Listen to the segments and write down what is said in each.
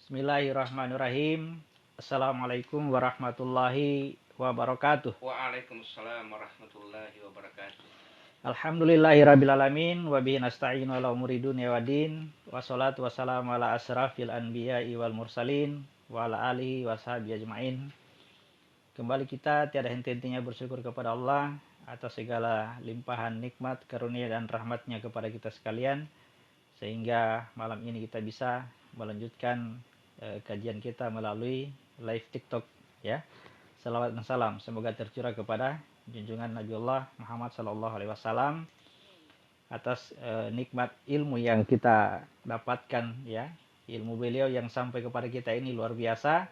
Bismillahirrahmanirrahim. Assalamualaikum warahmatullahi wabarakatuh. Waalaikumsalam warahmatullahi wabarakatuh. Alhamdulillahirrabbilalamin. Wabihi nasta'in ala umuri dunya waddin. Wassalatu wassalamu ala asrafil anbiya'i wal mursalin. Wa ala alihi wa sahbihi ajma'in. Kembali kita tiada henti-hentinya bersyukur kepada Allah atas segala limpahan nikmat, karunia dan rahmatnya kepada kita sekalian. Sehingga malam ini kita bisa melanjutkan kajian kita melalui live TikTok ya. Salawat dan salam semoga tercurah kepada junjungan Nabiullah Muhammad SAW atas nikmat ilmu yang kita dapatkan ya. Ilmu beliau yang sampai kepada kita ini luar biasa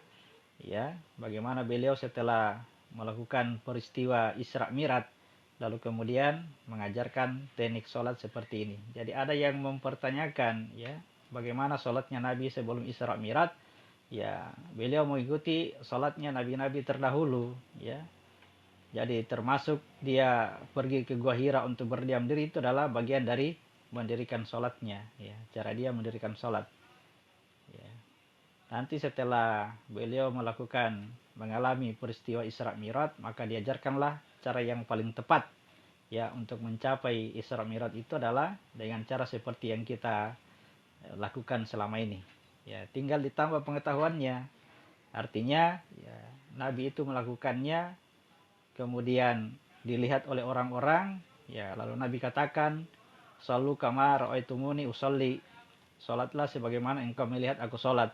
ya. Bagaimana beliau setelah melakukan peristiwa Isra Mi'raj lalu kemudian mengajarkan teknik sholat seperti ini. Jadi ada yang mempertanyakan ya, bagaimana sholatnya Nabi sebelum Isra Mi'raj? Ya, beliau mengikuti sholatnya nabi-nabi terdahulu ya. Jadi termasuk dia pergi ke Gua Hira untuk berdiam diri itu adalah bagian dari mendirikan sholatnya ya. Cara dia mendirikan sholat ya. Nanti setelah beliau mengalami peristiwa Isra Mi'raj, maka diajarkanlah cara yang paling tepat ya untuk mencapai Isra Mi'raj itu adalah dengan cara seperti yang kita lakukan selama ini. Ya, tinggal ditambah pengetahuannya. Artinya ya, Nabi itu melakukannya kemudian dilihat oleh orang-orang ya, lalu Nabi katakan, "Shallu kama ra'aitumuni usolli." Salatlah sebagaimana engkau melihat aku salat.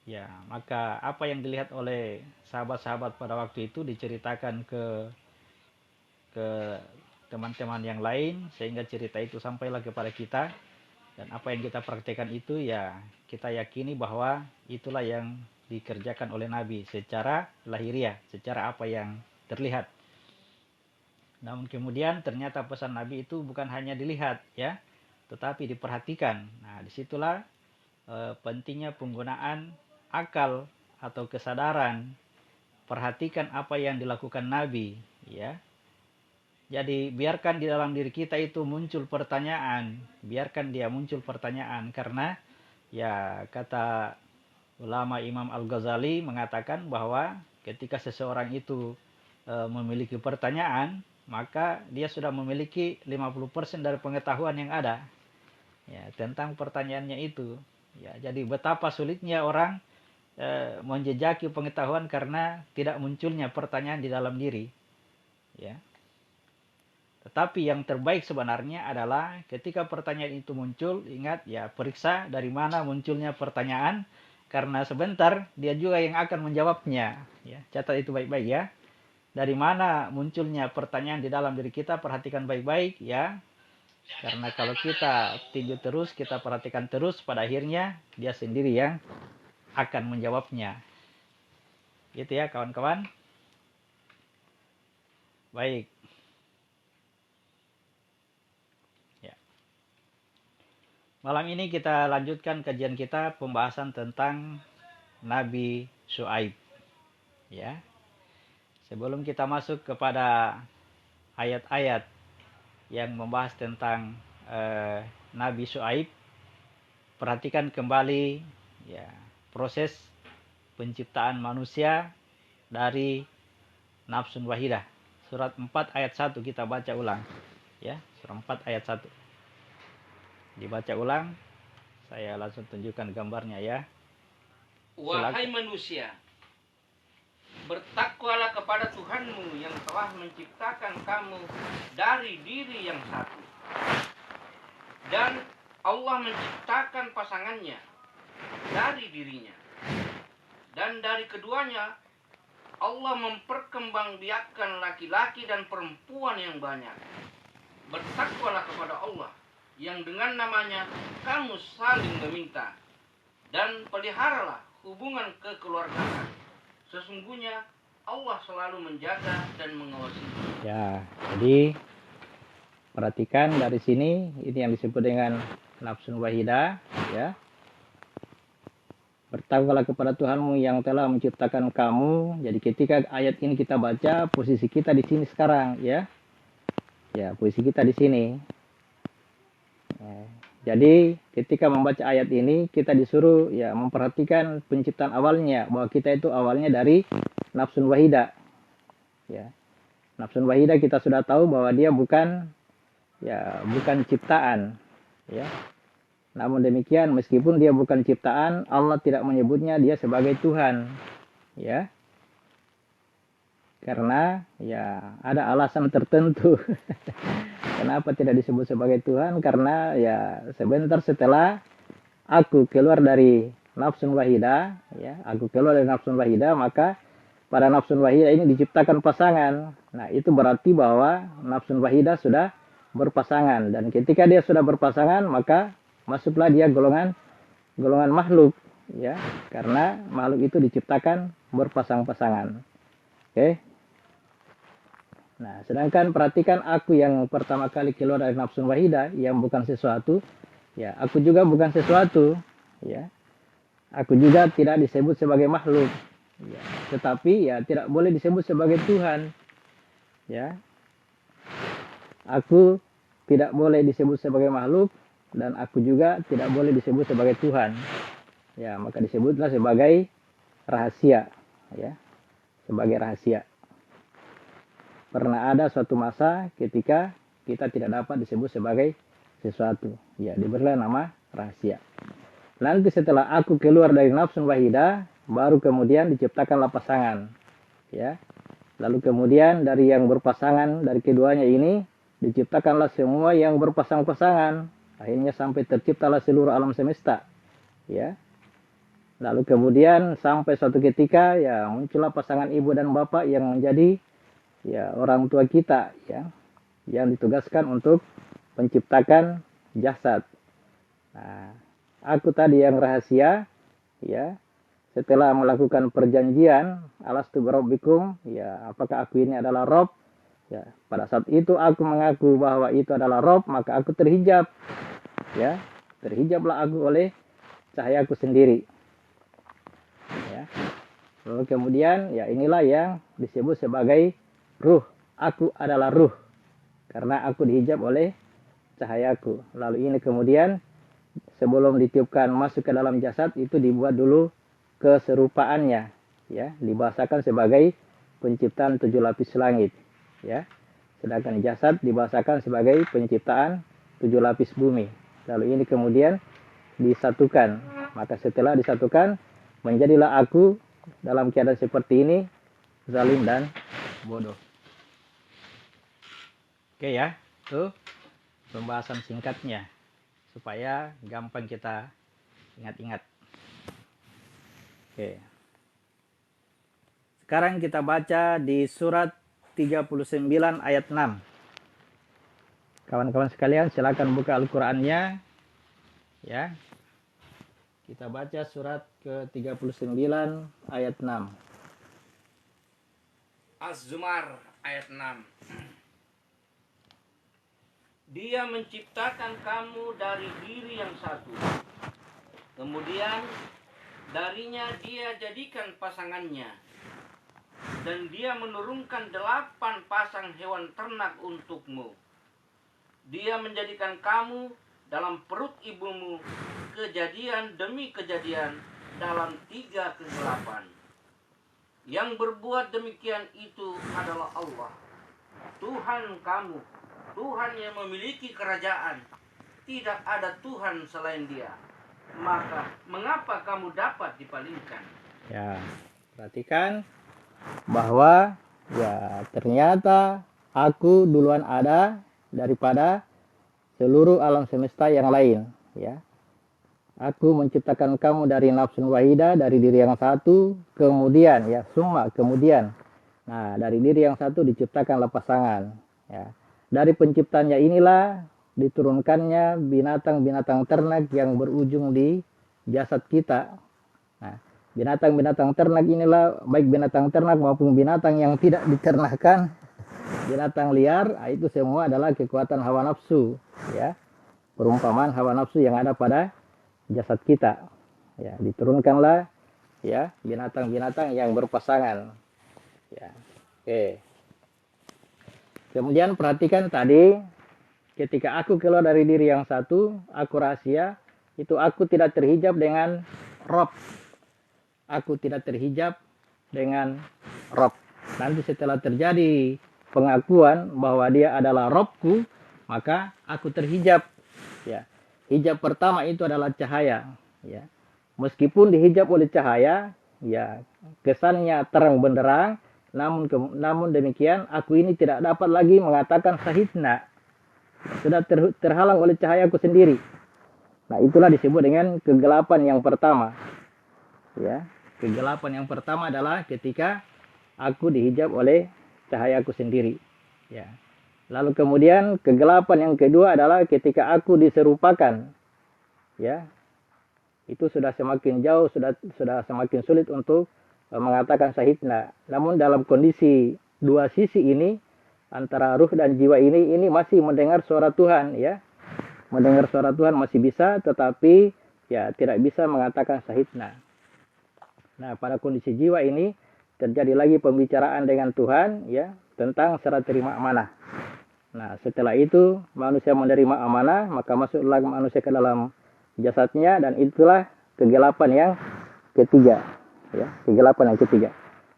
Ya, maka apa yang dilihat oleh sahabat-sahabat pada waktu itu diceritakan ke teman-teman yang lain sehingga cerita itu sampailah kepada kita. Dan apa yang kita praktekkan itu ya kita yakini bahwa itulah yang dikerjakan oleh Nabi secara lahiriah, secara apa yang terlihat. Namun kemudian ternyata pesan Nabi itu bukan hanya dilihat ya, tetapi diperhatikan. Nah, disitulah pentingnya penggunaan akal atau kesadaran. Perhatikan apa yang dilakukan Nabi ya. Jadi biarkan di dalam diri kita itu muncul pertanyaan, biarkan dia muncul pertanyaan karena ya kata ulama Imam Al-Ghazali mengatakan bahwa ketika seseorang itu memiliki pertanyaan, maka dia sudah memiliki 50% dari pengetahuan yang ada ya tentang pertanyaannya itu. Ya, jadi betapa sulitnya orang menjejaki pengetahuan karena tidak munculnya pertanyaan di dalam diri. Ya. Tetapi yang terbaik sebenarnya adalah ketika pertanyaan itu muncul, ingat ya, periksa dari mana munculnya pertanyaan, karena sebentar dia juga yang akan menjawabnya. Ya, catat itu baik-baik ya. Dari mana munculnya pertanyaan di dalam diri kita, perhatikan baik-baik ya. Karena kalau kita tinju terus, kita perhatikan terus, pada akhirnya dia sendiri yang akan menjawabnya. Gitu ya kawan-kawan. Baik. Malam ini kita lanjutkan kajian kita pembahasan tentang Nabi Syuaib. Ya. Sebelum kita masuk kepada ayat-ayat yang membahas tentang Nabi Syuaib, perhatikan kembali ya proses penciptaan manusia dari nafsun wahidah. Surat 4 ayat 1 kita baca ulang. Ya, surat 4 ayat 1. Dibaca ulang, saya langsung tunjukkan gambarnya ya. Wahai manusia, bertakwalah kepada Tuhanmu yang telah menciptakan kamu dari diri yang satu. Dan Allah menciptakan pasangannya dari dirinya. Dan dari keduanya Allah memperkembangbiakkan laki-laki dan perempuan yang banyak. Bertakwalah kepada Allah yang dengan namanya kamu saling meminta, dan peliharalah hubungan kekeluargaan. Sesungguhnya Allah selalu menjaga dan mengawasi. Ya, jadi perhatikan dari sini, ini yang disebut dengan nafsun wahidah ya. Bertakwalah kepada Tuhanmu yang telah menciptakan kamu. Jadi ketika ayat ini kita baca, posisi kita di sini sekarang ya. Ya, posisi kita di sini. Jadi ketika membaca ayat ini kita disuruh ya memperhatikan penciptaan awalnya, bahwa kita itu awalnya dari nafsun wahidah. Ya. Nafsun wahidah kita sudah tahu bahwa dia bukan ciptaan, ya. Namun demikian meskipun dia bukan ciptaan, Allah tidak menyebutnya dia sebagai Tuhan, ya. Karena ya ada alasan tertentu. Kenapa tidak disebut sebagai Tuhan? Karena ya sebentar setelah aku keluar dari nafsun wahidah, ya, aku keluar dari nafsun wahidah, maka pada nafsun wahidah ini diciptakan pasangan. Nah, itu berarti bahwa nafsun wahidah sudah berpasangan, dan ketika dia sudah berpasangan, maka masuklah dia golongan makhluk, ya, karena makhluk itu diciptakan berpasang-pasangan. Oke. Nah, sedangkan perhatikan aku yang pertama kali keluar dari nafsun wahidah yang bukan sesuatu, ya, aku juga bukan sesuatu, ya. Aku juga tidak disebut sebagai makhluk, ya, tetapi ya tidak boleh disebut sebagai Tuhan, ya. Aku tidak boleh disebut sebagai makhluk dan aku juga tidak boleh disebut sebagai Tuhan, ya, maka disebutlah sebagai rahasia, ya, sebagai rahasia. Pernah ada suatu masa ketika kita tidak dapat disebut sebagai sesuatu, ya, diberilah nama rahasia. Nanti setelah aku keluar dari nafsun wahidah, baru kemudian diciptakanlah pasangan, ya. Lalu kemudian dari yang berpasangan, dari keduanya ini diciptakanlah semua yang berpasang-pasangan. Akhirnya sampai terciptalah seluruh alam semesta, ya. Lalu kemudian sampai suatu ketika ya muncullah pasangan ibu dan bapak yang menjadi ya orang tua kita, ya, yang ditugaskan untuk menciptakan jasad. Nah, aku tadi yang rahasia, ya, setelah melakukan perjanjian alastu birabbikum, ya, apakah aku ini adalah Rob, ya, pada saat itu aku mengaku bahwa itu adalah Rob, maka aku terhijab, ya, terhijablah aku oleh cahayaku sendiri, ya. Lalu kemudian ya inilah yang disebut sebagai ruh. Aku adalah ruh karena aku dihijab oleh cahayaku. Lalu ini kemudian sebelum ditiupkan masuk ke dalam jasad itu dibuat dulu keserupaannya, ya, dibahasakan sebagai penciptaan 7 lapis langit, ya. Sedangkan jasad dibahasakan sebagai penciptaan 7 lapis bumi. Lalu ini kemudian disatukan. Maka setelah disatukan menjadilah aku dalam keadaan seperti ini, zalim dan bodoh. Oke, ya, tuh pembahasan singkatnya supaya gampang kita ingat-ingat. Oke. Sekarang kita baca di surat 39 ayat 6. Kawan-kawan sekalian silakan buka Al-Qur'annya, ya. Kita baca surat ke-39 ayat 6. Az-Zumar ayat 6. Dia menciptakan kamu dari diri yang satu. Kemudian darinya dia jadikan pasangannya. Dan dia menurunkan 8 pasang hewan ternak untukmu. Dia menjadikan kamu dalam perut ibumu kejadian demi kejadian dalam 3 kegelapan. Yang berbuat demikian itu adalah Allah, Tuhan kamu, Tuhan yang memiliki kerajaan. Tidak ada Tuhan selain Dia. Maka mengapa kamu dapat dipalingkan? Ya, perhatikan bahwa ya ternyata aku duluan ada daripada seluruh alam semesta yang lain, ya. Aku menciptakan kamu dari nafsun wahidah, dari diri yang satu, kemudian ya kemudian. Nah, dari diri yang satu diciptakanlah pasangan, ya. Dari penciptanya inilah diturunkannya binatang-binatang ternak yang berujung di jasad kita. Nah, binatang-binatang ternak inilah baik binatang ternak maupun binatang yang tidak diternakkan, binatang liar, itu semua adalah kekuatan hawa nafsu, ya. Perumpamaan hawa nafsu yang ada pada jasad kita, ya, diturunkanlah ya binatang-binatang yang berpasangan, ya. Oke. Kemudian perhatikan tadi ketika aku keluar dari diri yang satu, aku rahasia, itu aku tidak terhijab dengan Rob. Aku tidak terhijab dengan Rob. Nanti setelah terjadi pengakuan bahwa dia adalah Robku, maka aku terhijab. Ya, hijab pertama itu adalah cahaya. Ya, meskipun dihijab oleh cahaya, ya kesannya terang benderang, namun demikian aku ini tidak dapat lagi mengatakan sahidna. Sudah terhalang oleh cahayaku sendiri. Nah, itulah disebut dengan kegelapan yang pertama. Ya, kegelapan yang pertama adalah ketika aku dihijab oleh cahayaku sendiri. Ya. Lalu kemudian kegelapan yang kedua adalah ketika aku diserupakan. Ya. Itu sudah semakin jauh, sudah semakin sulit untuk mengatakan sahidna. Namun dalam kondisi dua sisi ini, antara ruh dan jiwa ini masih mendengar suara Tuhan, ya. Mendengar suara Tuhan masih bisa, tetapi ya tidak bisa mengatakan sahidna. Nah, pada kondisi jiwa ini terjadi lagi pembicaraan dengan Tuhan, ya, tentang serah terima amanah. Nah, setelah itu manusia menerima amanah, maka masuklah manusia ke dalam jasadnya, dan itulah kegelapan yang ketiga, ya, kegelapan yang ketiga.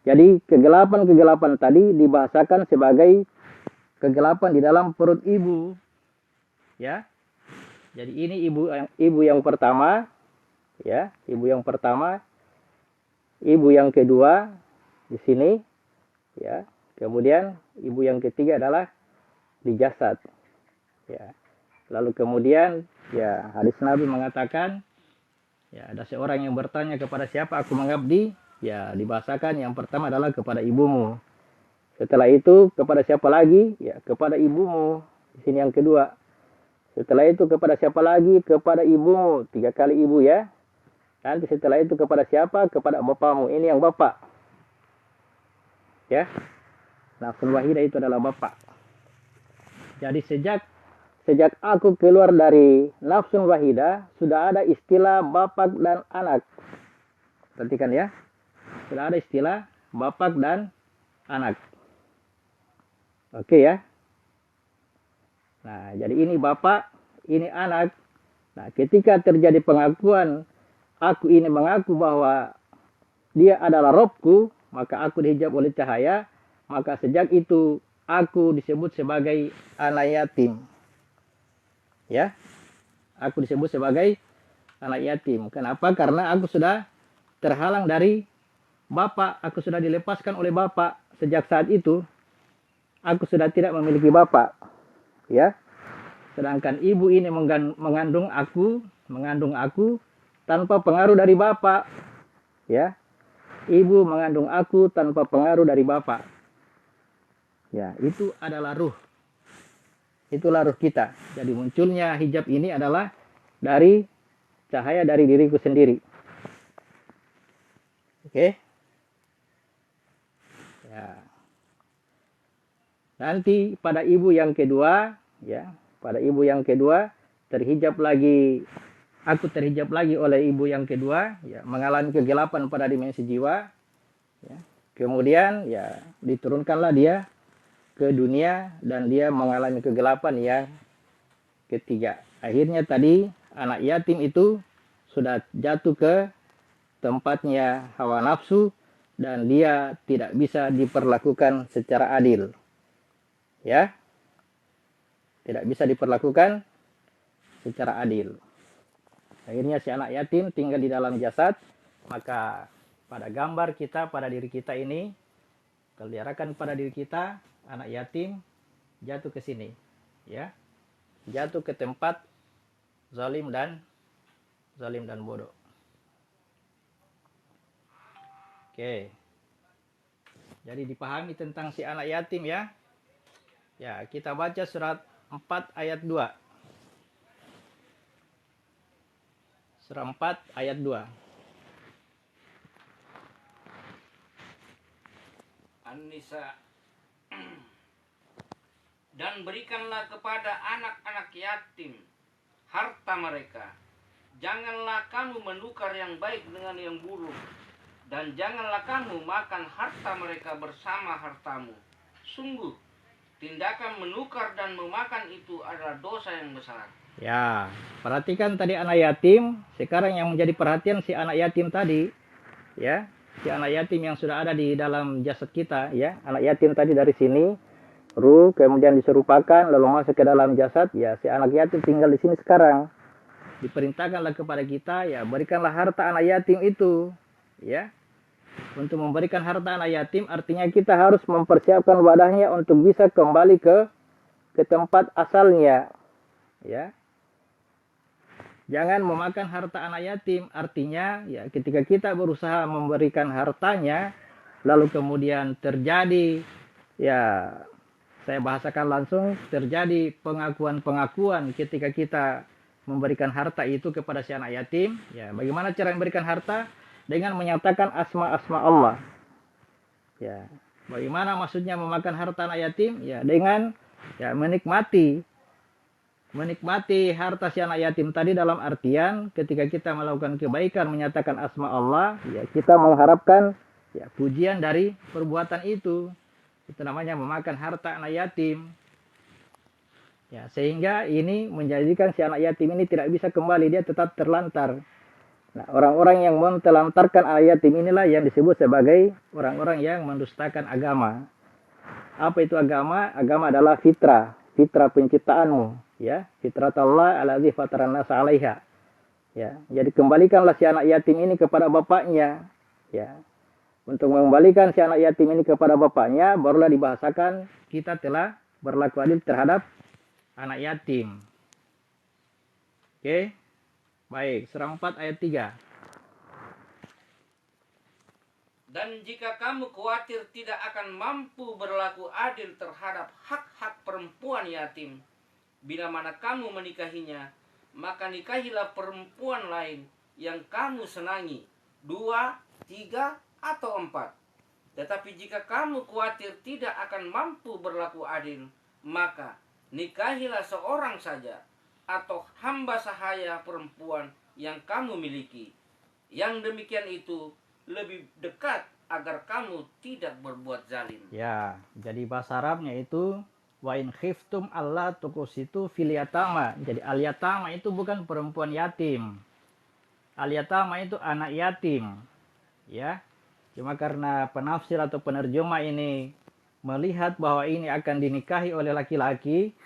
Jadi kegelapan tadi dibahasakan sebagai kegelapan di dalam perut ibu, ya. Jadi ini ibu yang pertama, ya, ibu yang pertama, ibu yang kedua di sini, ya. Kemudian ibu yang ketiga adalah di jasad, ya. Lalu kemudian, ya, hadis Nabi mengatakan, ya, ada seorang yang bertanya kepada siapa aku mengabdi, ya, dibahasakan yang pertama adalah kepada ibumu. Setelah itu kepada siapa lagi? Ya, kepada ibumu. Di sini yang kedua. Setelah itu kepada siapa lagi? Kepada ibumu. 3 kali ibu, ya. Nanti setelah itu kepada siapa? Kepada bapamu. Ini yang bapak. Ya. Nafsul wahidah itu adalah bapak. Jadi sejak aku keluar dari nafsul wahidah, sudah ada istilah bapak dan anak. Perhatikan, ya. Sudah ada istilah bapak dan anak. Oke, ya. Nah, jadi ini bapak, ini anak. Nah, ketika terjadi pengakuan, aku ini mengaku bahwa dia adalah Robku, maka aku dihijab oleh cahaya, maka sejak itu aku disebut sebagai anak yatim. Ya, aku disebut sebagai anak yatim. Kenapa? Karena aku sudah terhalang dari bapak, aku sudah dilepaskan oleh bapak. Sejak saat itu, aku sudah tidak memiliki bapak. Ya, sedangkan ibu ini mengandung aku tanpa pengaruh dari bapak. Ya, ibu mengandung aku tanpa pengaruh dari bapak. Ya, itu adalah ruh. Itulah ruh kita. Jadi munculnya hijab ini adalah dari cahaya dari diriku sendiri. Oke. Ya. Nanti pada ibu yang kedua, ya, pada ibu yang kedua terhijab lagi, aku terhijab lagi oleh ibu yang kedua, ya, mengalami kegelapan pada dimensi jiwa, ya. Kemudian, ya, diturunkanlah dia ke dunia dan dia mengalami kegelapan yang ketiga. Akhirnya tadi anak yatim itu sudah jatuh ke tempatnya hawa nafsu dan dia tidak bisa diperlakukan secara adil. Ya, tidak bisa diperlakukan secara adil. Akhirnya si anak yatim tinggal di dalam jasad, maka pada gambar kita, pada diri kita ini, kalau diarahkan pada diri kita, anak yatim jatuh ke sini, ya, jatuh ke tempat zalim dan bodoh. Oke, jadi dipahami tentang si anak yatim, ya. Ya, kita baca surat 4 ayat 2. Surah 4 ayat 2. An-Nisa. Dan berikanlah kepada anak-anak yatim harta mereka. Janganlah kamu menukar yang baik dengan yang buruk. Dan janganlah kamu makan harta mereka bersama hartamu. Sungguh, tindakan menukar dan memakan itu adalah dosa yang besar. Ya, perhatikan tadi anak yatim. Sekarang yang menjadi perhatian si anak yatim tadi, ya, si anak yatim yang sudah ada di dalam jasad kita, ya, anak yatim tadi dari sini, ruh kemudian diserupakan lalu masuk ke dalam jasad, ya, si anak yatim tinggal di sini sekarang. Diperintahkanlah kepada kita, ya, berikanlah harta anak yatim itu, ya. Untuk memberikan harta anak yatim artinya kita harus mempersiapkan wadahnya untuk bisa kembali ke tempat asalnya, ya. Jangan memakan harta anak yatim, artinya ya ketika kita berusaha memberikan hartanya lalu kemudian terjadi, ya saya bahasakan langsung, terjadi pengakuan-pengakuan ketika kita memberikan harta itu kepada si anak yatim. Ya, bagaimana cara memberikan harta? Dengan menyatakan asma-asma Allah. Ya, bagaimana maksudnya memakan harta anak yatim? Ya, dengan ya menikmati harta si anak yatim tadi dalam artian ketika kita melakukan kebaikan menyatakan asma Allah, ya kita mengharapkan ya pujian dari perbuatan itu. Itu namanya memakan harta anak yatim. Ya, sehingga ini menjadikan si anak yatim ini tidak bisa kembali, dia tetap terlantar. Nah, orang-orang yang mentelantarkan anak yatim inilah yang disebut sebagai orang-orang yang mendustakan agama. Apa itu agama? Agama adalah fitrah penciptaanmu, ya. Fitratullah allazi fataran nas 'alaiha. Ya, jadi kembalikanlah si anak yatim ini kepada bapaknya, ya. Untuk mengembalikan si anak yatim ini kepada bapaknya, barulah dibahasakan kita telah berlaku adil terhadap anak yatim. Oke. Baik, surah 4 ayat 3. Dan jika kamu khawatir tidak akan mampu berlaku adil terhadap hak-hak perempuan yatim, bila mana kamu menikahinya, maka nikahilah perempuan lain yang kamu senangi, 2, 3, atau 4. Tetapi jika kamu khawatir tidak akan mampu berlaku adil, maka nikahilah seorang saja atau hamba sahaya perempuan yang kamu miliki. Yang demikian itu lebih dekat agar kamu tidak berbuat zalim. Ya, jadi bahasa Arabnya itu wa in khiftum alla tuqsitu fil yatama. Jadi al yatama itu bukan perempuan yatim. Al yatama itu anak yatim. Ya. Cuma karena penafsir atau penerjemah ini melihat bahwa ini akan dinikahi oleh laki-laki,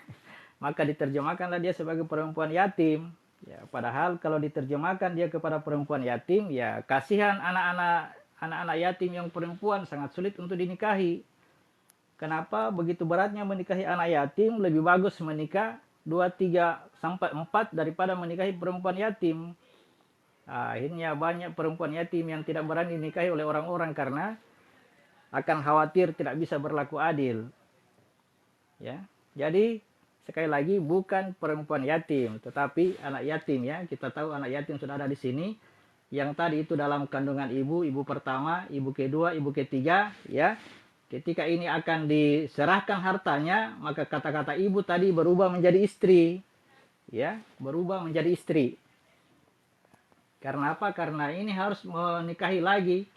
maka diterjemahkanlah dia sebagai perempuan yatim. Ya, padahal kalau diterjemahkan dia kepada perempuan yatim, ya kasihan anak-anak yatim yang perempuan sangat sulit untuk dinikahi. Kenapa begitu beratnya menikahi anak yatim? Lebih bagus menikah 2, 3, sampai 4 daripada menikahi perempuan yatim. Akhirnya banyak perempuan yatim yang tidak berani dinikahi oleh orang-orang karena akan khawatir tidak bisa berlaku adil. Ya, jadi sekali lagi bukan perempuan yatim, tetapi anak yatim, ya. Kita tahu anak yatim sudah ada di sini. Yang tadi itu dalam kandungan ibu pertama, ibu kedua, ibu ketiga, ya. Ketika ini akan diserahkan hartanya, maka kata-kata ibu tadi berubah menjadi istri. Ya, berubah menjadi istri. Karena apa? Karena ini harus menikahi lagi,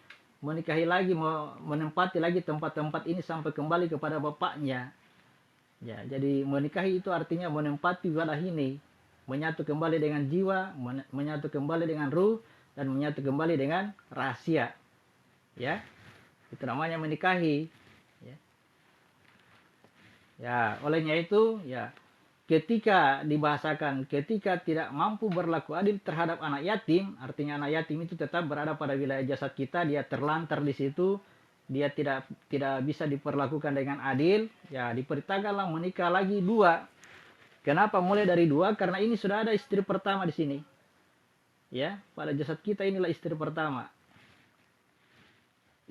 menempati lagi tempat-tempat ini sampai kembali kepada bapaknya. Ya, jadi menikahi itu artinya menempati wilayah ini, menyatu kembali dengan jiwa, menyatu kembali dengan ruh, dan menyatu kembali dengan rahasia. Ya, itu namanya menikahi. Ya, olehnya itu, ya, ketika dibahasakan ketika tidak mampu berlaku adil terhadap anak yatim, artinya anak yatim itu tetap berada pada wilayah jasad kita, dia terlantar di situ. Dia tidak bisa diperlakukan dengan adil, ya diperintahkanlah menikah lagi 2. Kenapa mulai dari 2? Karena ini sudah ada istri pertama di sini. Ya, pada jasad kita inilah istri pertama.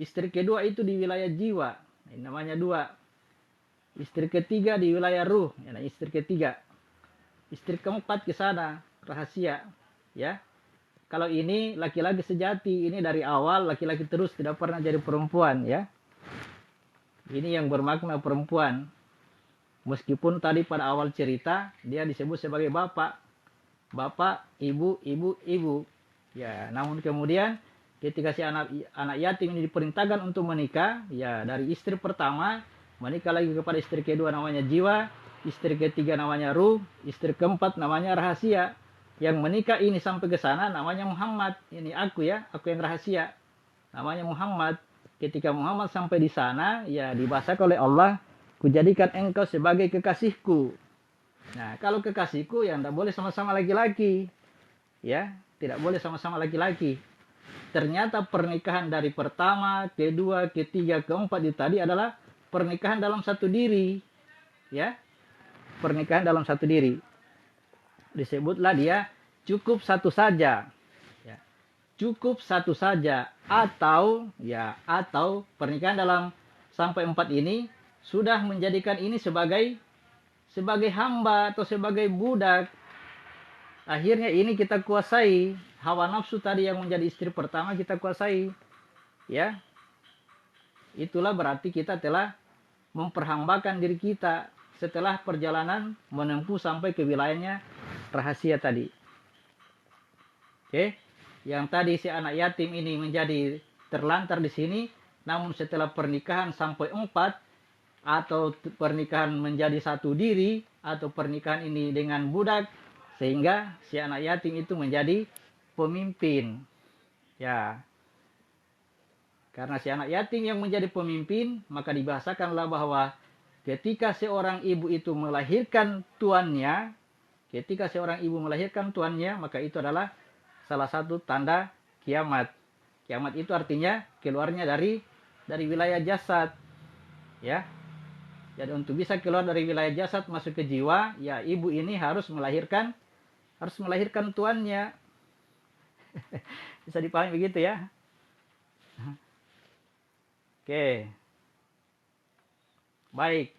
Istri kedua itu di wilayah jiwa, ini namanya 2. Istri ketiga di wilayah ruh, ya, istri ketiga. Istri keempat ke sana, rahasia, ya. Kalau ini laki-laki sejati, ini dari awal laki-laki terus, tidak pernah jadi perempuan, ya. Ini yang bermakna perempuan. Meskipun tadi pada awal cerita dia disebut sebagai bapak, ibu. Ya, namun kemudian ketika si anak yatim ini diperintahkan untuk menikah, ya dari istri pertama Menikah lagi kepada istri kedua namanya jiwa, istri ketiga namanya ruh, istri keempat namanya rahasia. Yang menikah ini sampai ke sana namanya Muhammad. Ini aku ya, aku yang rahasia. Namanya Muhammad. Ketika Muhammad sampai di sana, ya dibahasakan oleh Allah, kujadikan engkau sebagai kekasihku. Nah, kalau kekasihku ya tidak boleh sama-sama laki-laki. Ya, tidak boleh sama-sama laki-laki. Ternyata pernikahan dari pertama, kedua, ketiga, keempat itu tadi adalah pernikahan dalam satu diri. Ya, pernikahan dalam satu diri. Disebutlah dia cukup satu saja. Ya, cukup satu saja. Atau pernikahan dalam sampai 4 ini sudah menjadikan ini sebagai hamba atau sebagai budak. Akhirnya ini kita kuasai. Hawa nafsu tadi yang menjadi istri pertama kita kuasai. Ya. Itulah berarti kita telah memperhambakan diri kita setelah perjalanan menempuh sampai ke wilayahnya rahasia tadi. Oke. Yang tadi si anak yatim ini menjadi terlantar di sini, namun setelah pernikahan sampai 4 atau pernikahan menjadi satu diri atau pernikahan ini dengan budak, sehingga si anak yatim itu menjadi pemimpin. Ya. Karena si anak yatim yang menjadi pemimpin, maka dibahasakanlah bahwa ketika seorang ibu itu melahirkan tuannya, maka itu adalah salah satu tanda kiamat. Kiamat itu artinya keluarnya dari wilayah jasad. Ya. Jadi untuk bisa keluar dari wilayah jasad masuk ke jiwa, ya ibu ini harus melahirkan tuannya. Bisa dipahami begitu ya? Oke. Baik.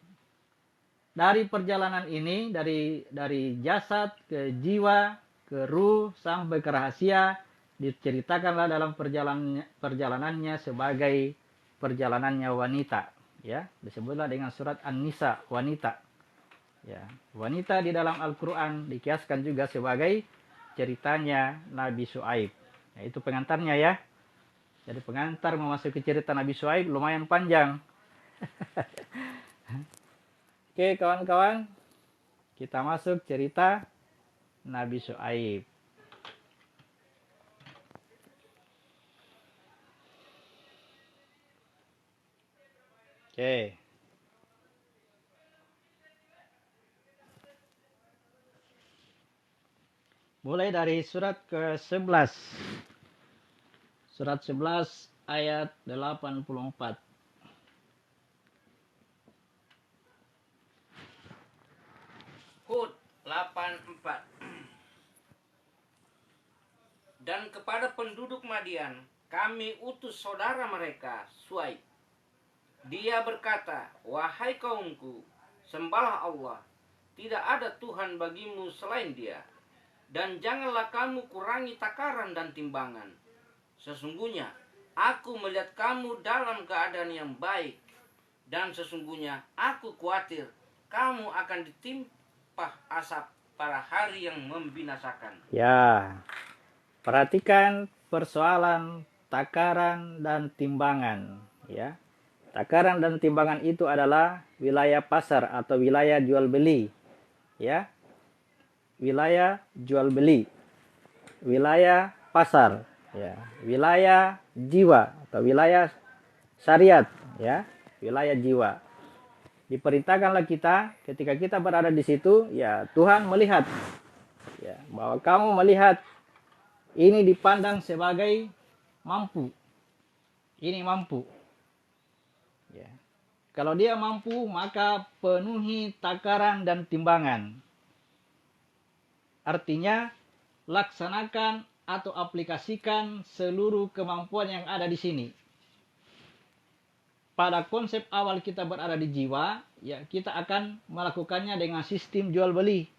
Dari perjalanan ini, dari jasad ke jiwa, ke ruh, sampai ke rahasia, diceritakanlah dalam perjalanannya sebagai perjalanannya wanita. Ya, disebutlah dengan surat An-Nisa, wanita. Ya, wanita di dalam Al-Quran dikiaskan juga sebagai ceritanya Nabi Syuaib. Ya, itu pengantarnya ya. Jadi pengantar memasuki cerita Nabi Syuaib lumayan panjang. Oke kawan-kawan, kita masuk cerita Nabi Syuaib. Oke. Mulai dari surat ke-11. Surat 11 ayat 84. Hud 84. Dan kepada penduduk Madian kami utus saudara mereka Syuaib. Dia berkata, wahai kaumku, sembahlah Allah, tidak ada Tuhan bagimu selain Dia, dan janganlah kamu kurangi takaran dan timbangan. Sesungguhnya aku melihat kamu dalam keadaan yang baik, dan sesungguhnya aku khawatir kamu akan ditimpa asap pada hari yang membinasakan. Ya, perhatikan persoalan takaran dan timbangan. Ya, takaran dan timbangan itu adalah wilayah pasar atau wilayah jual beli. Ya, wilayah jual beli, wilayah pasar, ya, wilayah jiwa atau wilayah syariat, ya, wilayah jiwa. Diperintahkanlah kita ketika kita berada di situ, ya Tuhan melihat, ya, bahwa kamu melihat ini dipandang sebagai mampu, ini mampu. Ya. Kalau dia mampu, maka penuhi takaran dan timbangan. Artinya, laksanakan atau aplikasikan seluruh kemampuan yang ada di sini. Pada konsep awal kita berada di jiwa, ya kita akan melakukannya dengan sistem jual beli.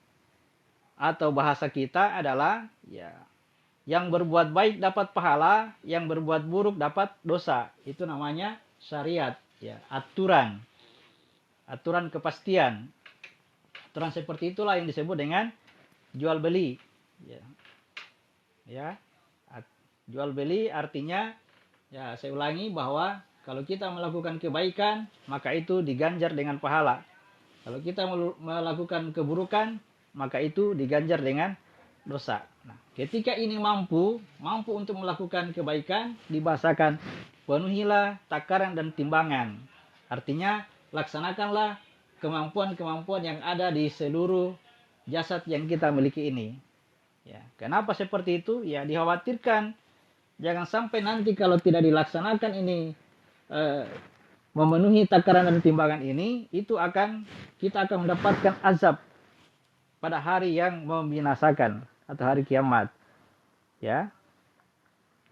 Atau bahasa kita adalah, ya, yang berbuat baik dapat pahala, yang berbuat buruk dapat dosa. Itu namanya syariat, ya, aturan. Aturan kepastian. Aturan seperti itulah yang disebut dengan jual beli. Ya. Ya. Jual beli artinya, ya saya ulangi bahwa Kalau kita melakukan kebaikan, maka itu diganjar dengan pahala. Kalau kita melakukan keburukan, maka itu diganjar dengan dosa. Nah, ketika ini mampu untuk melakukan kebaikan, dibahasakan penuhilah takaran dan timbangan. Artinya, laksanakanlah kemampuan-kemampuan yang ada di seluruh jasad yang kita miliki ini. Ya, kenapa seperti itu? Ya, dikhawatirkan jangan sampai nanti kalau tidak dilaksanakan ini memenuhi takaran dan timbangan ini, kita akan mendapatkan azab pada hari yang membinasakan atau hari kiamat. Ya,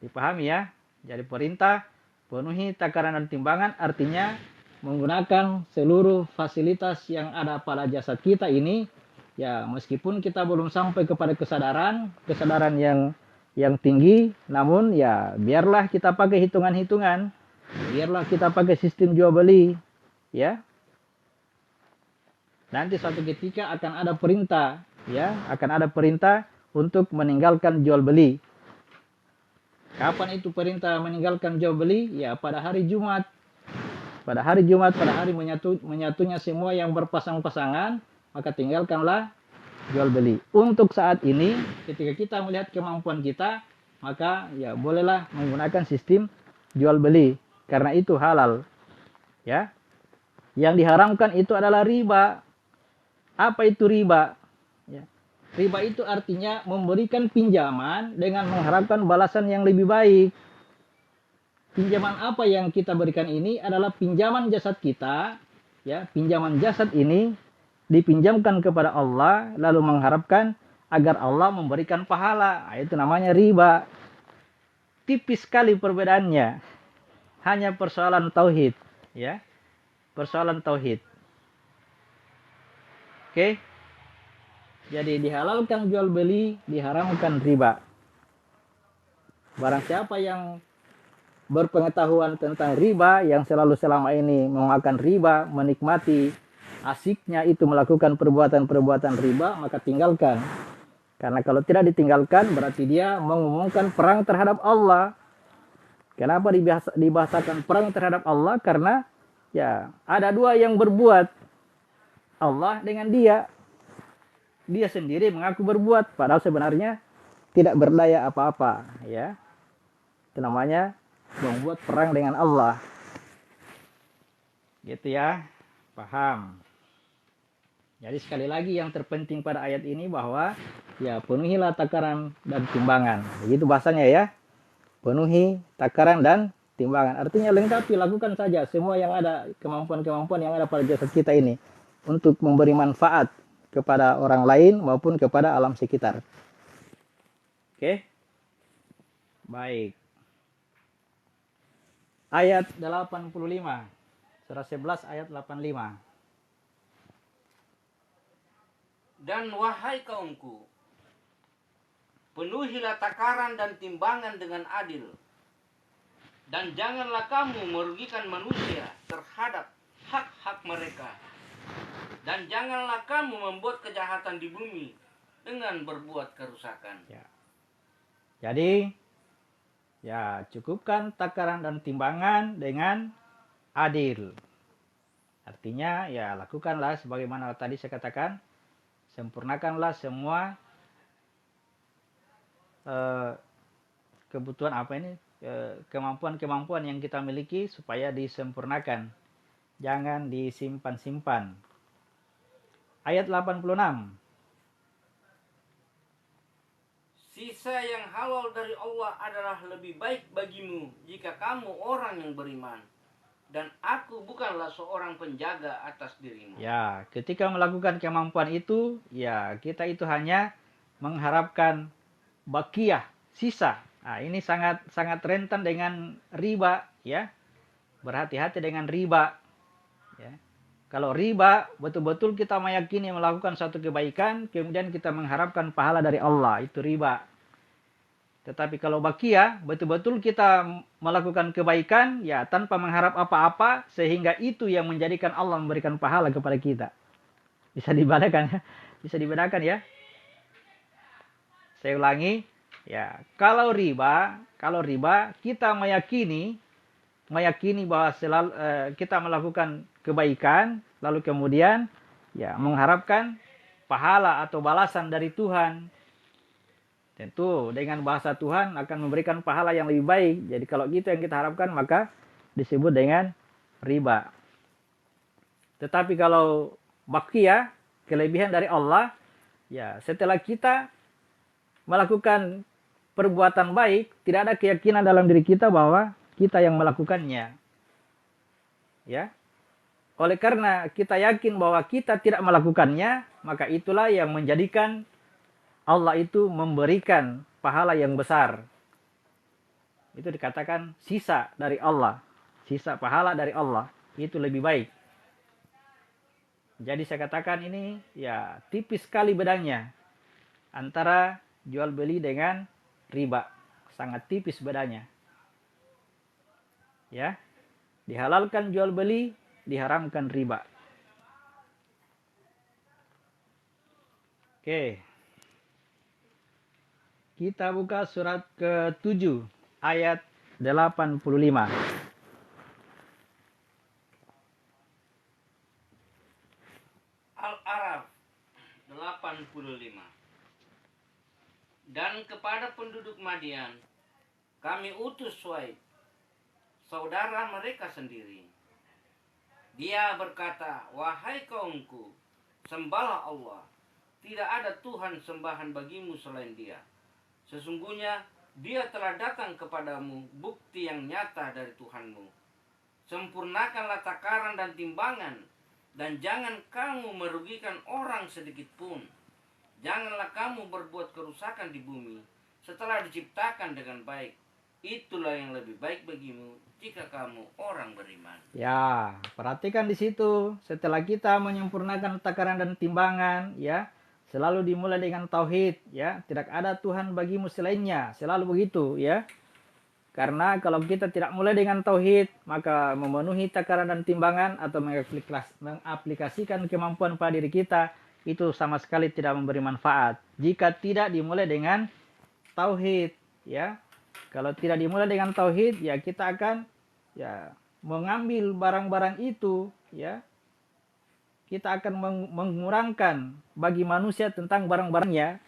dipahami ya. Jadi perintah penuhi takaran dan timbangan artinya menggunakan seluruh fasilitas yang ada pada jasad kita ini. Ya, meskipun kita belum sampai kepada kesadaran yang tinggi, namun ya biarlah kita pakai hitungan-hitungan, biarlah kita pakai sistem jual beli, ya. Nanti suatu ketika akan ada perintah, ya, akan ada perintah untuk meninggalkan jual beli. Kapan itu perintah meninggalkan jual beli? Ya, pada hari Jumat. Pada hari menyatunya semua yang berpasang-pasangan, maka tinggalkanlah jual beli. Untuk saat ini, ketika kita melihat kemampuan kita, maka ya bolehlah menggunakan sistem jual beli, karena itu halal. Ya. Yang diharamkan itu adalah riba. Apa itu riba? Ya. Riba itu artinya memberikan pinjaman dengan mengharapkan balasan yang lebih baik. Pinjaman apa yang kita berikan ini adalah pinjaman jasad kita, ya, pinjaman jasad ini dipinjamkan kepada Allah lalu mengharapkan agar Allah memberikan pahala. Itu namanya riba. Tipis sekali perbedaannya. Hanya persoalan tauhid, ya. Persoalan tauhid. Oke. Jadi dihalalkan jual beli, diharamkan riba. Barang siapa yang berpengetahuan tentang riba, yang selalu selama ini memakan riba, menikmati asiknya itu melakukan perbuatan-perbuatan riba, maka tinggalkan. Karena kalau tidak ditinggalkan berarti dia mengumumkan perang terhadap Allah. Kenapa dibahasakan perang terhadap Allah? Karena ya ada dua yang berbuat, Allah dengan dia. Dia sendiri mengaku berbuat, padahal sebenarnya tidak berdaya apa-apa, ya. Itu namanya membuat perang dengan Allah. Gitu ya. Paham? Jadi sekali lagi yang terpenting pada ayat ini bahwa ya penuhilah takaran dan timbangan. Begitu bahasanya ya. Penuhi takaran dan timbangan. Artinya lengkapi, lakukan saja semua yang ada, kemampuan-kemampuan yang ada pada jasad kita ini untuk memberi manfaat kepada orang lain maupun kepada alam sekitar. Oke? Baik. Ayat 85. Surah 11 ayat 85. Dan wahai kaumku, penuhilah takaran dan timbangan dengan adil. Dan janganlah kamu merugikan manusia terhadap hak-hak mereka. Dan janganlah kamu membuat kejahatan di bumi dengan berbuat kerusakan. Ya. Jadi, ya cukupkan takaran dan timbangan dengan adil. Artinya, ya lakukanlah sebagaimana tadi saya katakan, sempurnakanlah semua kebutuhan kemampuan-kemampuan yang kita miliki supaya disempurnakan. Jangan disimpan-simpan. Ayat 86. Sisa yang halal dari Allah adalah lebih baik bagimu jika kamu orang yang beriman. Dan aku bukanlah seorang penjaga atas dirimu. Ya, ketika melakukan kemampuan itu, ya kita itu hanya mengharapkan bakiyah, sisa. Nah, ini sangat rentan dengan riba, ya. Berhati-hati dengan riba. Ya. Kalau riba, betul-betul kita meyakini melakukan suatu kebaikan, kemudian kita mengharapkan pahala dari Allah, itu riba. Tetapi kalau bakiyah, betul-betul kita melakukan kebaikan, ya tanpa mengharap apa-apa, sehingga itu yang menjadikan Allah memberikan pahala kepada kita. Bisa dibedakan ya? Bisa dibedakan ya? Saya ulangi, ya kalau riba kita meyakini meyakini bahwa selalu kita melakukan kebaikan lalu kemudian ya mengharapkan pahala atau balasan dari Tuhan. Tentu dengan bahasa Tuhan akan memberikan pahala yang lebih baik. Jadi kalau gitu yang kita harapkan maka disebut dengan riba. Tetapi kalau baqiyah, kelebihan dari Allah, ya setelah kita melakukan perbuatan baik, tidak ada keyakinan dalam diri kita bahwa kita yang melakukannya. Ya. Oleh karena kita yakin bahwa kita tidak melakukannya, maka itulah yang menjadikan Allah itu memberikan pahala yang besar. Itu dikatakan sisa dari Allah. Sisa pahala dari Allah. Itu lebih baik. Jadi saya katakan ini ya tipis sekali bedanya. Antara jual beli dengan riba. Sangat tipis bedanya. Ya. Dihalalkan jual beli, diharamkan riba. Oke. Kita buka surat ke-7 ayat 85. Al-Araf 85. Dan kepada penduduk Madian kami utus Shuaib, saudara mereka sendiri. Dia berkata, wahai kaumku, sembahlah Allah. Tidak ada Tuhan sembahan bagimu selain Dia. Sesungguhnya Dia telah datang kepadamu bukti yang nyata dari Tuhanmu. Sempurnakanlah takaran dan timbangan, dan jangan kamu merugikan orang sedikit pun. Janganlah kamu berbuat kerusakan di bumi setelah diciptakan dengan baik. Itulah yang lebih baik bagimu jika kamu orang beriman. Ya, perhatikan di situ. Setelah kita menyempurnakan takaran dan timbangan, ya, selalu dimulai dengan tauhid, ya. Tidak ada Tuhan bagimu selainnya. Selalu begitu, ya. Karena kalau kita tidak mulai dengan tauhid, maka memenuhi takaran dan timbangan atau mengaplikasikan kemampuan pada diri kita itu sama sekali tidak memberi manfaat. Jika tidak dimulai dengan tauhid, ya. Kalau tidak dimulai dengan tauhid, ya kita akan ya mengambil barang-barang itu, ya. Kita akan mengurangkan bagi manusia tentang barang-barangnya.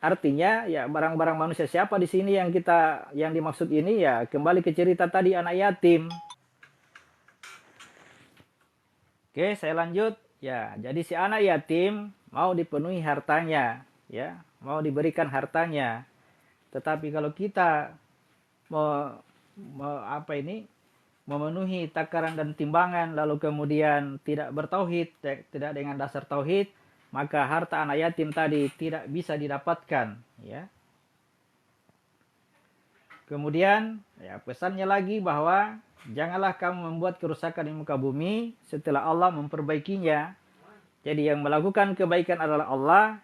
Artinya ya barang-barang manusia siapa di sini yang dimaksud ini ya kembali ke cerita tadi anak yatim. Oke, saya lanjut. Ya, jadi si anak yatim mau dipenuhi hartanya, ya, mau diberikan hartanya. Tetapi kalau kita memenuhi takaran dan timbangan lalu kemudian tidak bertauhid, tidak dengan dasar tauhid, maka harta anak yatim tadi tidak bisa didapatkan, ya. Kemudian ya pesannya lagi bahwa janganlah kamu membuat kerusakan di muka bumi setelah Allah memperbaikinya. Jadi yang melakukan kebaikan adalah Allah,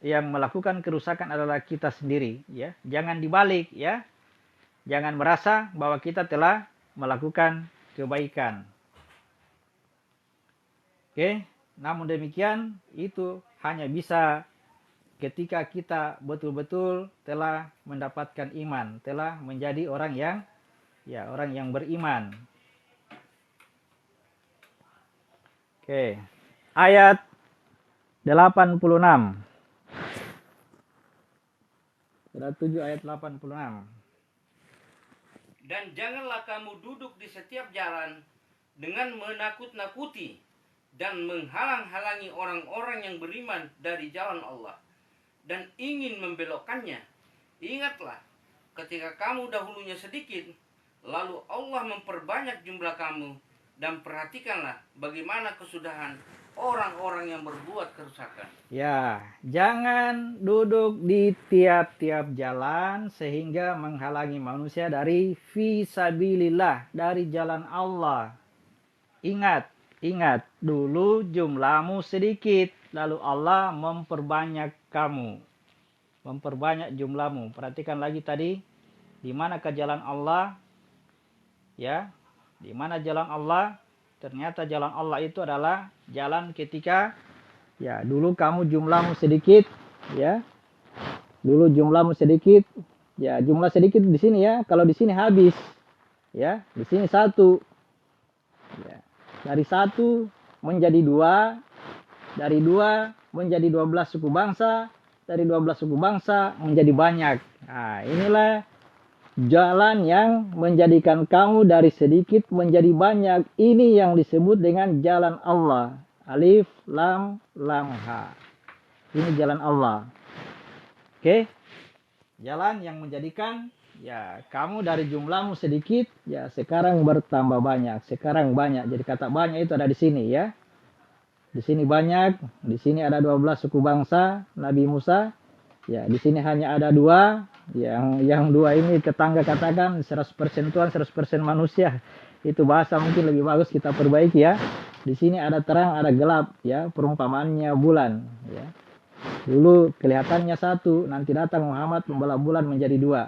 yang melakukan kerusakan adalah kita sendiri, ya. Jangan dibalik, ya. Jangan merasa bahwa kita telah melakukan kebaikan. Oke, namun demikian itu hanya bisa ketika kita betul-betul telah mendapatkan iman, telah menjadi orang yang beriman. Oke. Ayat 86. Surat 7 ayat 86. Dan janganlah kamu duduk di setiap jalan dengan menakut-nakuti dan menghalang-halangi orang-orang yang beriman dari jalan Allah dan ingin membelokkannya. Ingatlah, ketika kamu dahulunya sedikit, lalu Allah memperbanyak jumlah kamu, dan perhatikanlah bagaimana kesudahan orang-orang yang berbuat kerusakan. Ya, jangan duduk di tiap-tiap jalan sehingga menghalangi manusia dari fisabilillah, dari jalan Allah. Ingat, dulu jumlahmu sedikit, lalu Allah memperbanyak kamu. Memperbanyak jumlahmu. Perhatikan lagi tadi, di manakah jalan Allah? Ya, di mana jalan Allah? Ternyata jalan Allah itu adalah jalan ketika ya dulu kamu jumlahmu sedikit, ya. Dulu jumlahmu sedikit, ya jumlah sedikit di sini ya. Kalau di sini habis. Ya, di sini satu. Ya. Dari satu menjadi dua, dari dua menjadi 12 suku bangsa, dari 12 suku bangsa menjadi banyak. Nah, inilah jalan yang menjadikan kamu dari sedikit menjadi banyak. Ini yang disebut dengan jalan Allah. Alif, lam, lam, ha. Ini jalan Allah. Oke? Jalan yang menjadikan ya kamu dari jumlahmu sedikit ya sekarang bertambah banyak. Sekarang banyak. Jadi kata banyak itu ada di sini ya. Di sini banyak, di sini ada 12 suku bangsa Nabi Musa. Ya, di sini hanya ada dua. Yang dua ini tetangga katakan 100% Tuhan, 100% manusia. Itu bahasa mungkin lebih bagus kita perbaiki ya. Di sini ada terang, ada gelap ya, perumpamaannya bulan ya. Dulu kelihatannya satu, nanti datang Muhammad membelah bulan menjadi dua.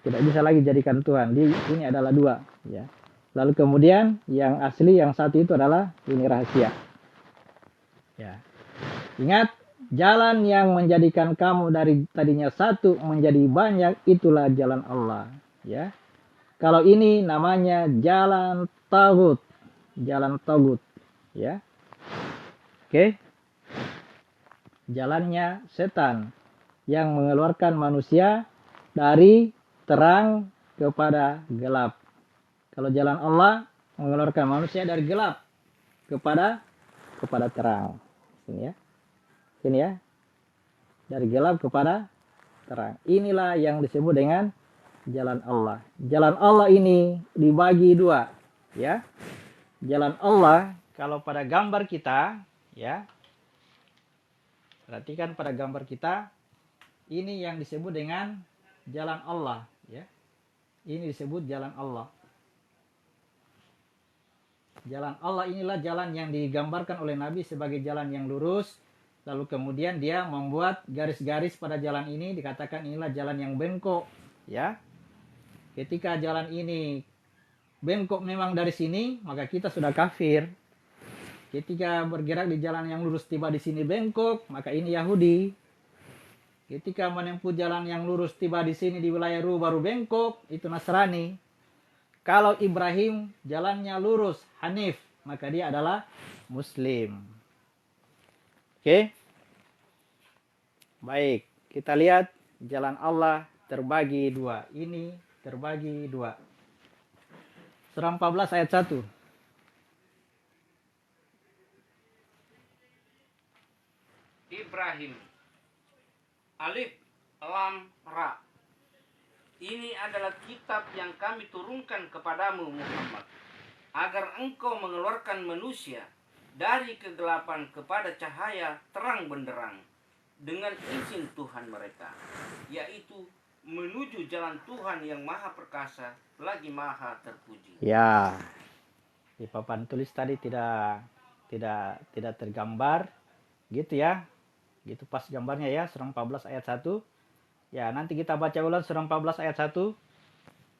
Tidak bisa lagi jadikan Tuhan. Ini adalah dua ya. Lalu kemudian yang asli yang satu itu adalah ini rahasia. Ya. Ingat, jalan yang menjadikan kamu dari tadinya satu menjadi banyak itulah jalan Allah, ya. Kalau ini namanya jalan tagut. Jalan tagut, ya. Oke. Jalannya setan yang mengeluarkan manusia dari terang kepada gelap. Kalau jalan Allah mengeluarkan manusia dari gelap kepada terang. Ini ya. Ini ya. Dari gelap kepada terang. Inilah yang disebut dengan jalan Allah. Jalan Allah ini dibagi dua, ya. Jalan Allah kalau pada gambar kita, ya. Perhatikan pada gambar kita, ini yang disebut dengan jalan Allah, ya. Ini disebut jalan Allah. Jalan Allah inilah jalan yang digambarkan oleh Nabi sebagai jalan yang lurus. Lalu kemudian dia membuat garis-garis pada jalan ini, dikatakan inilah jalan yang bengkok, ya. Ketika jalan ini bengkok memang dari sini, maka kita sudah kafir. Ketika bergerak di jalan yang lurus tiba di sini bengkok, maka ini Yahudi. Ketika menempuh jalan yang lurus tiba di sini di wilayah Ru baru bengkok, itu Nasrani. Kalau Ibrahim jalannya lurus, Hanif, maka dia adalah Muslim. Oke. Baik, kita lihat jalan Allah terbagi dua. Ini terbagi dua. Surah 14 ayat 1. Ibrahim. Alif, lam, ra. Ini adalah kitab yang kami turunkan kepadamu Muhammad, agar engkau mengeluarkan manusia dari kegelapan kepada cahaya terang benderang dengan izin Tuhan mereka, yaitu menuju jalan Tuhan yang maha perkasa lagi maha terpuji. Ya, di papan tulis tadi tidak tergambar, gitu ya. Gitu pas gambarnya ya, surah 14 ayat 1. Ya, nanti kita baca ulang surah 14 ayat 1.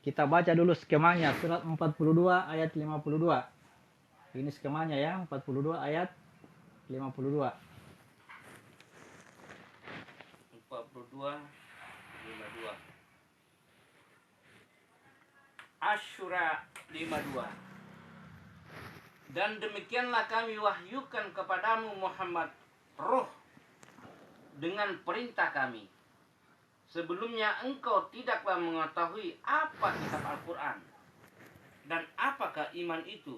Kita baca dulu skemanya, surat 42 ayat 52. Ini skemanya ya, 42 ayat 52. 42 52. Asyura 52. Dan demikianlah kami wahyukan kepadamu Muhammad roh dengan perintah kami. Sebelumnya engkau tidaklah mengetahui apa kitab Al-Quran dan apakah iman itu.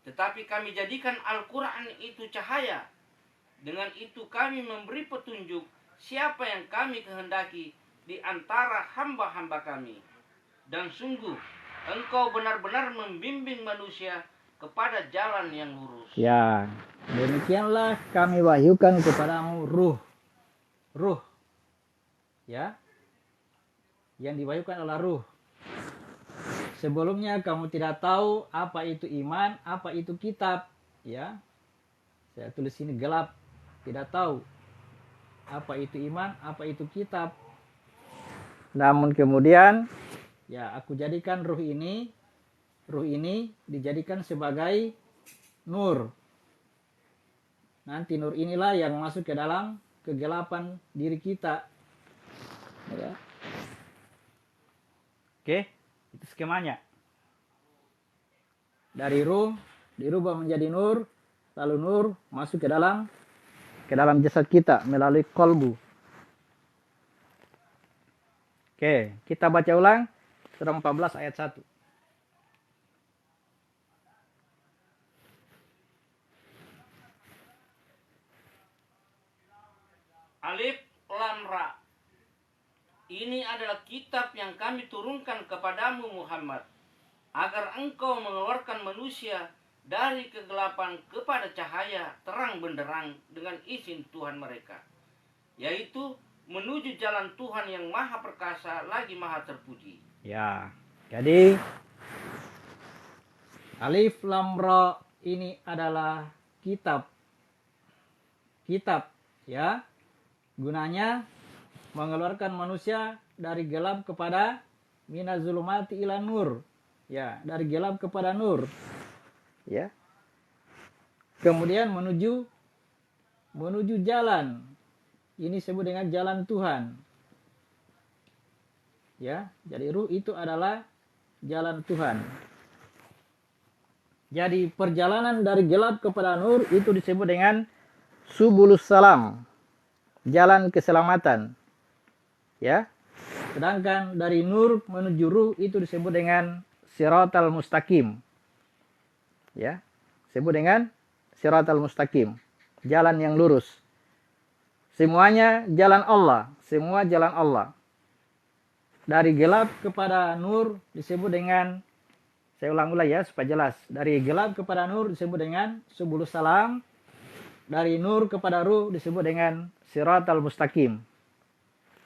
Tetapi kami jadikan Al-Quran itu cahaya. Dengan itu kami memberi petunjuk siapa yang kami kehendaki di antara hamba-hamba kami. Dan sungguh engkau benar-benar membimbing manusia kepada jalan yang lurus. Ya, demikianlah kami wahyukan kepadamu ruh. Ruh. Ya. Yang diwahyukan adalah ruh. Sebelumnya kamu tidak tahu apa itu iman, apa itu kitab, ya. Saya tulis ini gelap, tidak tahu apa itu iman, apa itu kitab. Namun kemudian ya aku jadikan ruh ini dijadikan sebagai nur. Nanti nur inilah yang masuk ke dalam kegelapan diri kita. Ya. Oke. Itu skemanya. Dari ruh dirubah menjadi nur, lalu nur masuk ke dalam jasad kita melalui kolbu. Oke, kita baca ulang surah 14 ayat 1. Alif Lam Ra. Ini adalah kitab yang kami turunkan kepadamu Muhammad, agar engkau mengeluarkan manusia dari kegelapan kepada cahaya terang benderang dengan izin Tuhan mereka, yaitu menuju jalan Tuhan yang maha perkasa lagi maha terpuji. Ya, jadi Alif Lam Ra ini adalah kitab, ya, gunanya mengeluarkan manusia dari gelap kepada minazulumati ila nur, ya, dari gelap kepada nur, ya, kemudian menuju jalan, ini disebut dengan jalan Tuhan, ya. Jadi ruh itu adalah jalan Tuhan. Jadi perjalanan dari gelap kepada nur itu disebut dengan subulus salam, jalan keselamatan, ya. Sedangkan dari nur menuju ruh itu disebut dengan siratal mustaqim, ya, disebut dengan siratal mustaqim, jalan yang lurus. Semuanya jalan Allah, semua jalan Allah. Dari gelap kepada nur disebut dengan, saya ulang ya supaya jelas, dari gelap kepada nur disebut dengan subulus salam, dari nur kepada ruh disebut dengan siratal mustaqim.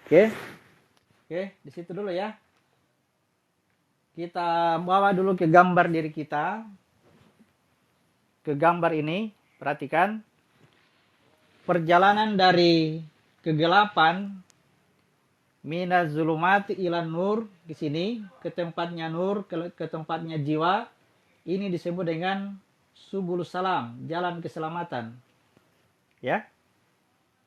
Oke, di situ dulu ya. Kita bawa dulu ke gambar diri kita. Ke gambar ini, perhatikan. Perjalanan dari kegelapan minaz zulumati ilan nur, di sini ke tempatnya nur, ke tempatnya jiwa, ini disebut dengan subulus salam, jalan keselamatan, ya.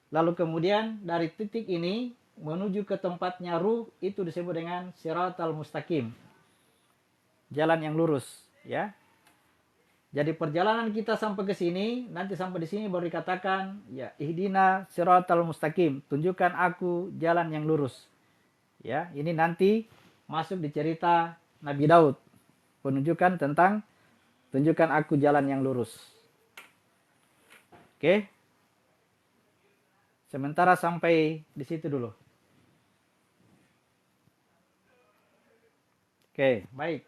Lalu kemudian dari titik ini menuju ke tempatnya ruh itu disebut dengan siratal mustaqim, jalan yang lurus, ya. Jadi perjalanan kita sampai ke sini, nanti sampai di sini baru dikatakan, ya, ihdina siratal mustaqim, tunjukkan aku jalan yang lurus. Ya, ini nanti masuk di cerita Nabi Daud. Penunjukan tentang tunjukkan aku jalan yang lurus. Oke. Sementara sampai di situ dulu. Oke, baik.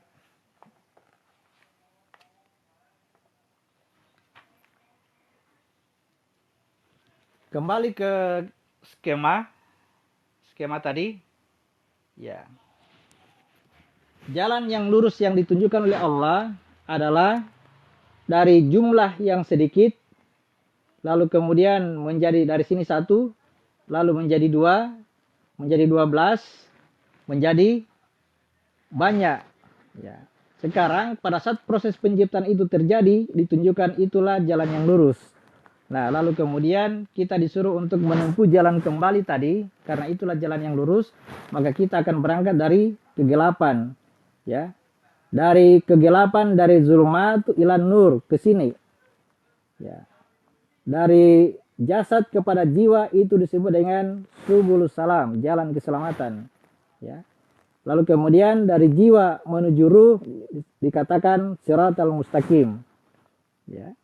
Kembali ke skema tadi, ya. Jalan yang lurus yang ditunjukkan oleh Allah adalah dari jumlah yang sedikit, lalu kemudian menjadi dari sini 1, lalu menjadi 2, menjadi 12, menjadi banyak. Ya. Sekarang pada saat proses penciptaan itu terjadi, ditunjukkan itulah jalan yang lurus. Nah, lalu kemudian kita disuruh untuk menempuh jalan kembali tadi, karena itulah jalan yang lurus, maka kita akan berangkat dari kegelapan, ya. Dari kegelapan, dari zulumat ilan nur ke sini. Ya. Dari jasad kepada jiwa itu disebut dengan subulus salam, jalan keselamatan, ya. Lalu kemudian dari jiwa menuju ruh dikatakan siratal mustaqim, ya.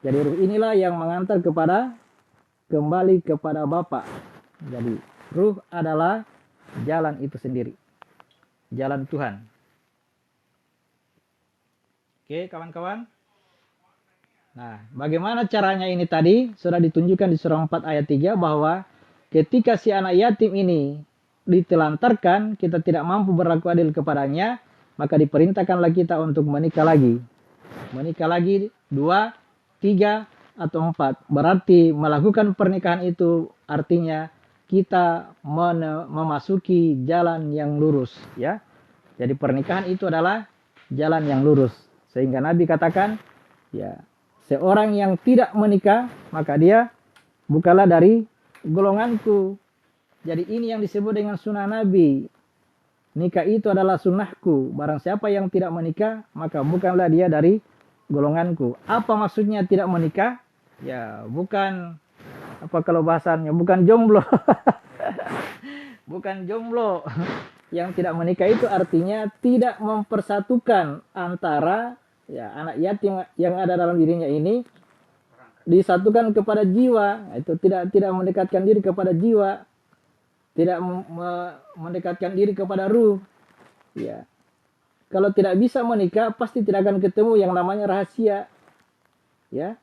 Jadi ruh inilah yang mengantar kembali kepada Bapa. Jadi ruh adalah jalan itu sendiri. Jalan Tuhan. Oke, kawan-kawan. Nah, bagaimana caranya ini tadi? Sudah ditunjukkan di surah 4 ayat 3 bahwa ketika si anak yatim ini ditelantarkan, kita tidak mampu berlaku adil kepadanya, maka diperintahkanlah kita untuk menikah lagi. Menikah lagi 2, 3 atau 4. Berarti melakukan pernikahan itu artinya kita memasuki jalan yang lurus, ya. Jadi pernikahan itu adalah jalan yang lurus. Sehingga Nabi katakan, ya, seorang yang tidak menikah maka dia bukanlah dari golonganku. Jadi ini yang disebut dengan sunnah Nabi. nikah itu adalah sunnahku. Barang siapa yang tidak menikah, maka bukanlah dia dari golonganku. Apa maksudnya tidak menikah? Ya, bukan, apa kalau bahasannya, bukan jomblo. Bukan jomblo. Yang tidak menikah itu artinya tidak mempersatukan antara ya anak yatim yang ada dalam dirinya ini disatukan kepada jiwa. Itu tidak mendekatkan diri kepada jiwa, tidak mendekatkan diri kepada ruh. Ya, kalau tidak bisa menikah pasti tidak akan ketemu yang namanya rahasia. Ya,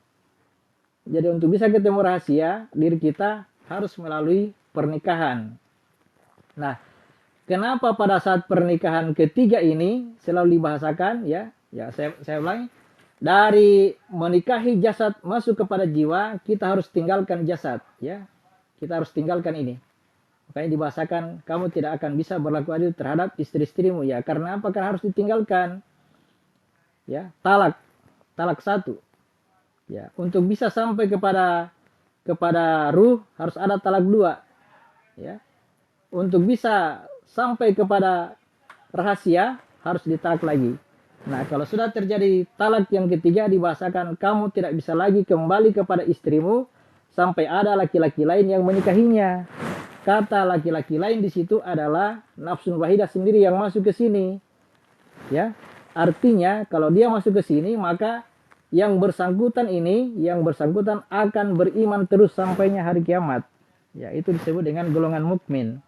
jadi untuk bisa ketemu rahasia diri kita harus melalui pernikahan. Nah, kenapa pada saat pernikahan ketiga ini selalu dibahasakan? Ya saya ulangi, dari menikahi jasad masuk kepada jiwa, kita harus tinggalkan jasad. Ya, kita harus tinggalkan ini. Makanya dibahasakan kamu tidak akan bisa berlaku adil terhadap istri-istrimu. Ya, karena apa? Karena harus ditinggalkan. Ya, talak satu. Ya, untuk bisa sampai kepada ruh harus ada talak dua. Ya, untuk bisa sampai kepada rahasia harus ditalak lagi. Nah, kalau sudah terjadi talak yang ketiga, dibahasakan kamu tidak bisa lagi kembali kepada istrimu sampai ada laki-laki lain yang menikahinya. Kata laki-laki lain di situ adalah nafsun wahidah sendiri yang masuk ke sini. Ya, artinya kalau dia masuk ke sini, maka yang bersangkutan akan beriman terus sampainya hari kiamat. Ya, itu disebut dengan golongan mukmin.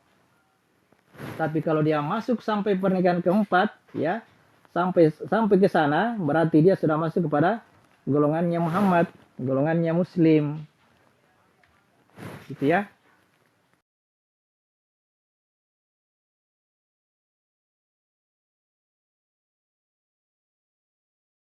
Tapi kalau dia masuk sampai pernikahan keempat, ya, sampai ke sana, berarti dia sudah masuk kepada golongannya Muhammad, golongannya Muslim. Gitu ya.